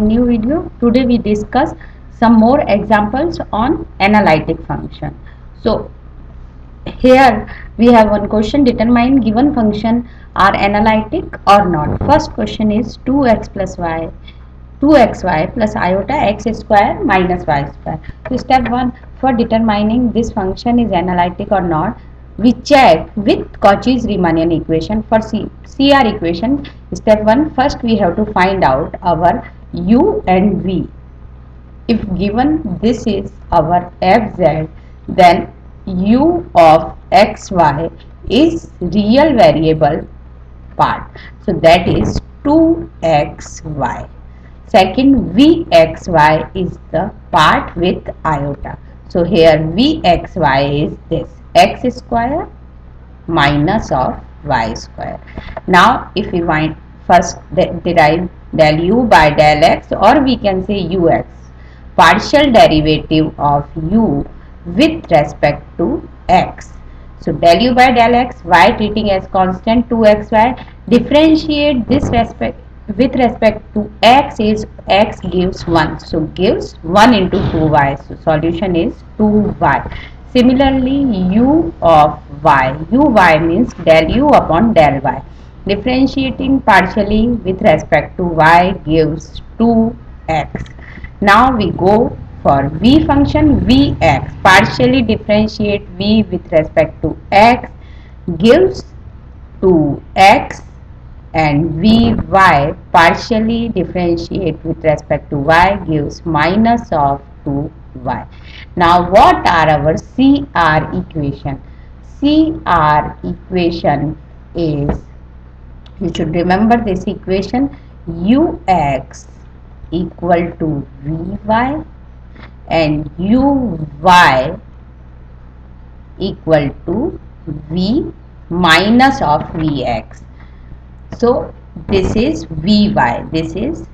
New video. Today we discuss some more examples on analytic function. So here we have one question: determine given function are analytic or not. First question is 2x plus y 2xy plus iota x square minus y square. So step 1, for determining this function is analytic or not, we check with Cauchy-Riemannian equation. For CR equation, step 1, first we have to find out our u and v. If given this is our fz, then u of xy is real variable part. So that is 2xy. Second, Vxy is the part with iota. So here Vxy is this x square minus of y square. Now if we find first derive del u by del x, or we can say ux, partial derivative of u with respect to x. So del u by del x, y treating as constant 2xy, differentiate this with respect to x is x gives 1, so gives 1 into 2y, so solution is 2y. Similarly, u of y, uy means del u upon del y, differentiating partially with respect to y gives 2x. Now we go for v function, vx, partially differentiate v with respect to x gives 2x, and vy partially differentiate with respect to y gives minus of 2y. Now what are our CR equation? CR equation is, you should remember this equation, ux equal to vy and uy equal to v minus of vx. So this is Vy, this is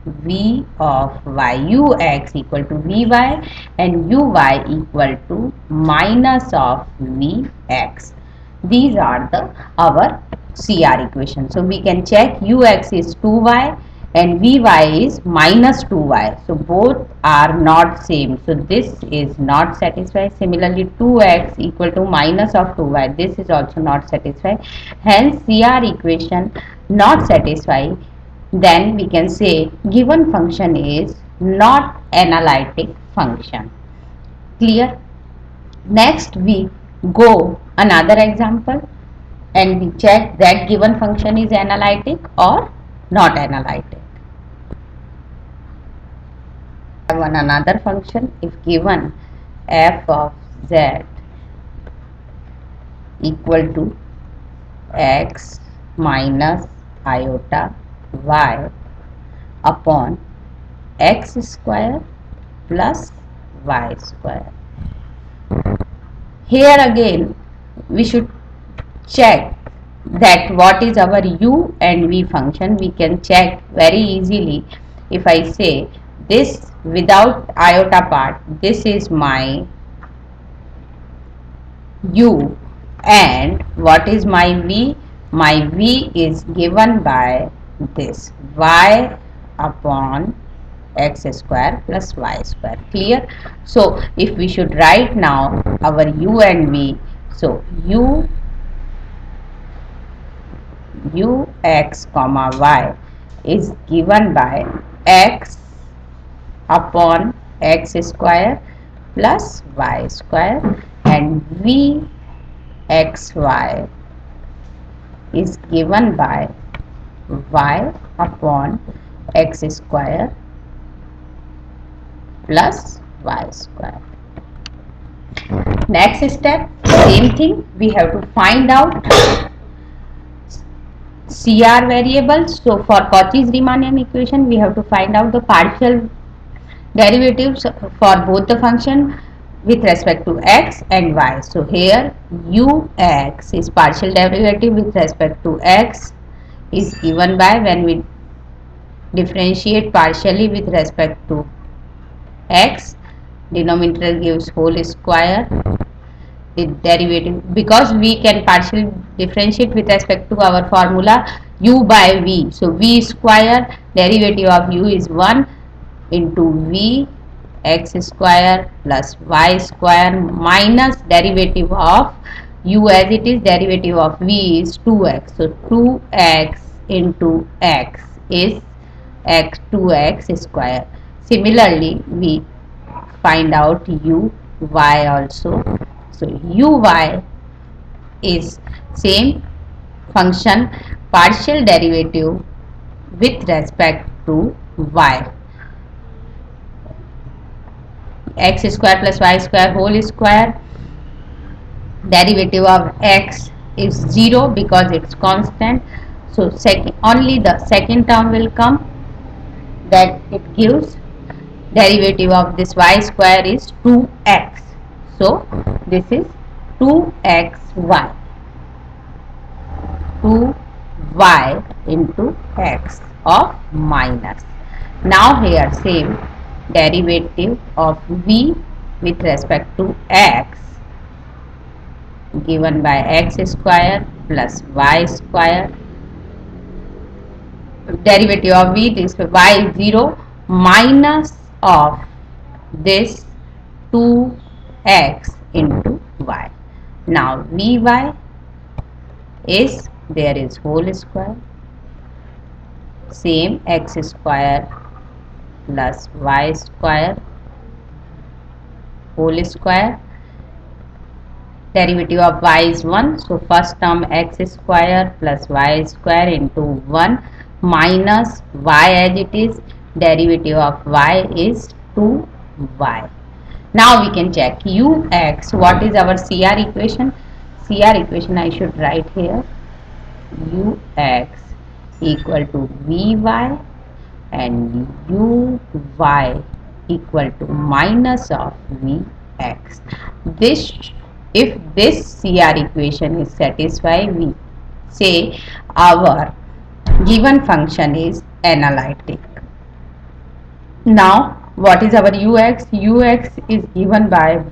V of y, Ux equal to Vy and Uy equal to minus of Vx. These are our CR equation. So we can check Ux is 2y and Vy is minus 2y. So both are not same. So this is not satisfied. Similarly 2x equal to minus of 2y. This is also not satisfied. Hence CR equation not satisfied. Then we can say given function is not analytic function. Clear? Next we go another example and we check that given function is analytic or not analytic. One another function, if given f of z equal to x minus iota y upon x square plus y square. Here again we should check that what is our u and v function. We can check very easily. If I say this without iota part, this is my u, and what is my v? My v is given by this y upon x square plus y square. Clear? So if we should write now our u and v, so ux comma y is given by x upon x square plus y square, and vxy is given by y upon x square plus y square. Next step, same thing, we have to find out CR variables. So for Cauchy-Riemannian equation, we have to find out the partial derivatives for both the function with respect to x and y. So here ux is partial derivative with respect to x is given by, when we differentiate partially with respect to x, denominator gives whole square, the derivative, because we can partially differentiate with respect to our formula u by v. So v square, derivative of u is 1 into v x square plus y square minus derivative of u as it is, derivative of v is 2x. So 2x into x is x 2x square. Similarly, we find out u y also. So u y is same function partial derivative with respect to y. X square plus y square whole square, derivative of x is 0 because it's constant. So only the second term will come, that it gives derivative of this y square is 2x. So this is 2xy, 2y into x of minus. Now here same derivative of v with respect to x given by x square plus y square, derivative of v, this y is 0 minus of this 2x into y. Now vy is, there is whole square, same x square plus y square whole square, derivative of y is 1. So first term x square plus y square into 1 minus y as it is, derivative of y is 2y. Now we can check ux. What is our CR equation? CR equation I should write here. Ux equal to vy and uy equal to minus of vx. This, if this CR equation is satisfied, we say our given function is analytic. Now what is our ux? Ux is given by,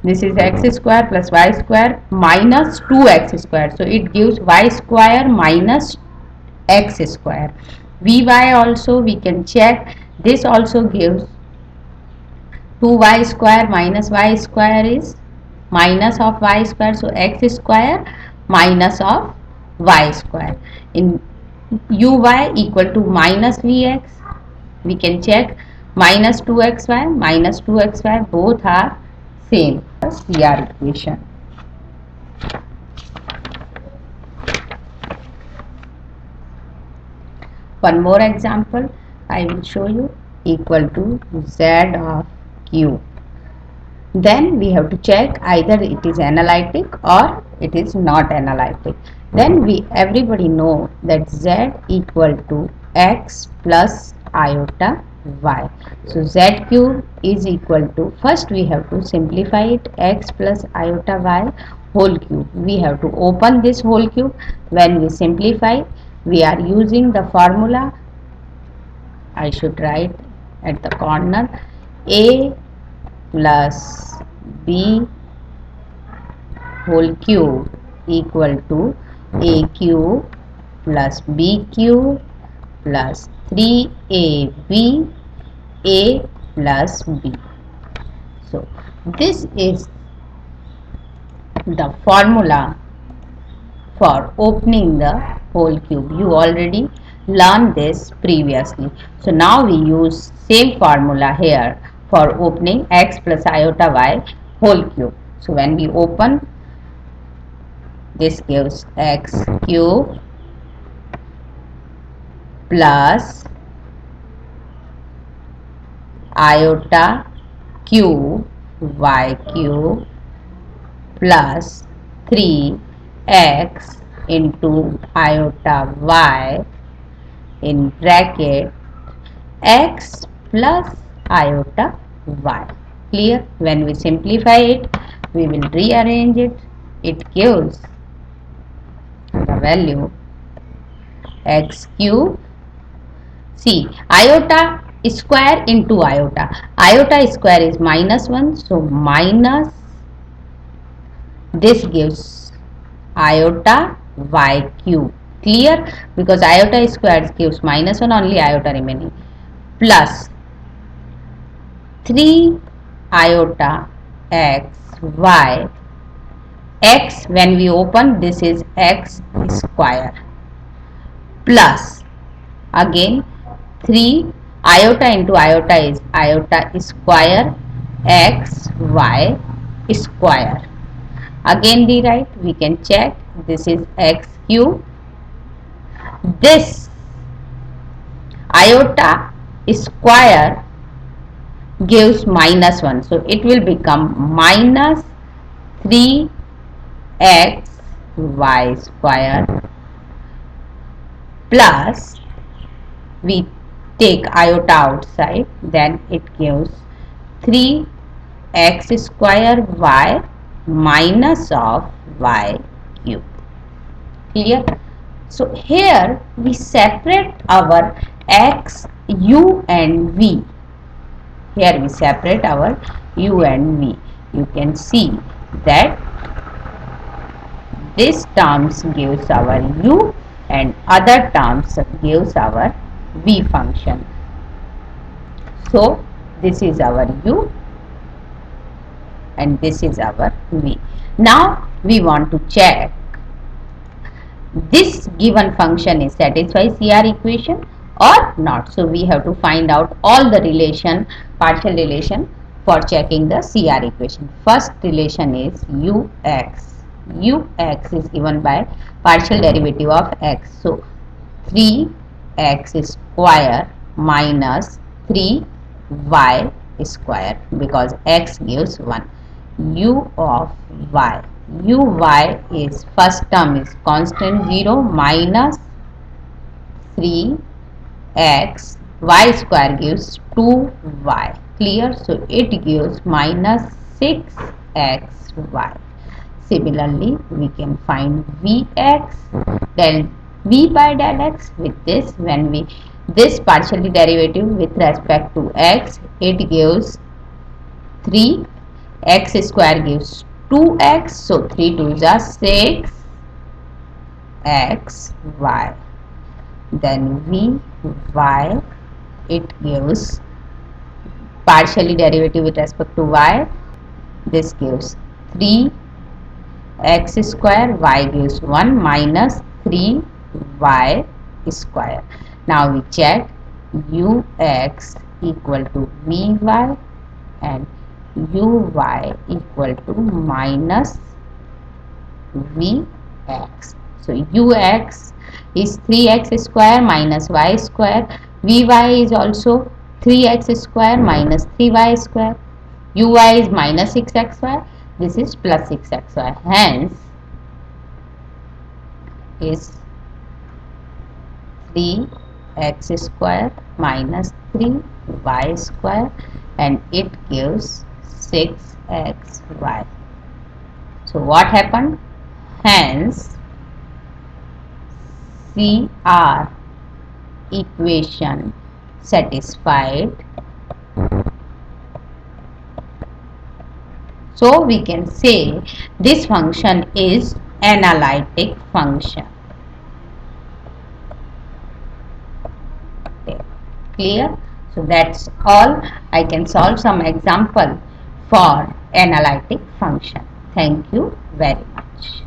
this is x square plus y square minus 2x square. So it gives y square minus x square. Vy also we can check, this also gives 2y square minus y square is minus of y square. So x square minus of y square. In uy equal to minus vx, we can check minus 2xy minus 2xy, both are same. CR equation. One more example I will show you. Equal to z of q. Then we have to check either it is analytic or it is not analytic. Then everybody know that z equal to x plus iota y. So z cube is equal to, first we have to simplify it, x plus iota y whole cube. We have to open this whole cube. When we simplify, we are using the formula, I should write at the corner, a plus b whole cube equal to a cube plus b cube plus 3ab a plus b. So this is the formula for opening the whole cube. You already learned this previously. So now we use same formula here for opening x plus iota y whole cube. So when we open, this gives x cube plus iota cube y cube plus 3x into iota y in bracket x plus iota y. Clear? When we simplify it, we will rearrange it. It gives the value x cube. See, iota square into iota. Iota square is minus 1. So minus, this gives iota y cube. Clear? Because iota squared gives -1, only iota remaining, plus 3 iota x y, x when we open this is x square, plus again 3 iota into iota is iota square x y square. Again rewrite, we can check, this is x cube, this iota square gives -1, so it will become minus 3x y square, plus we take iota outside, then it gives 3x square y minus of y cube. Clear? So here we separate our x, u and v. Here we separate our u and v. You can see that this terms gives our u and other terms gives our v function. So this is our u and this is our v. Now we want to check this given function is satisfy CR equation or not. So we have to find out all the relation, partial relation for checking the CR equation. First relation is ux. Ux is given by partial derivative of x. So 3x square minus 3y square, because x gives 1. U of y. Uy is first term is constant 0 minus 3x, y square gives 2y. Clear? So it gives minus 6xy. Similarly, we can find Vx, del v by del x. With this, when we this partially derivative with respect to x, it gives 3, x square gives 2x, so 3 2s are 6 x y. Then v y, it gives partially derivative with respect to y, this gives 3 x square, y gives 1 minus 3 y square. Now we check ux equal to vy and uy equal to minus vx. So ux is 3x square minus y square, vy is also 3x square minus 3y square, uy is minus 6xy, this is plus 6xy, hence is 3x square minus 3y square and it gives 6xy. So what happened? Hence CR equation satisfied. So we can say this function is analytic function. Okay. Clear? So that's all. I can solve some example for analytic function. Thank you very much.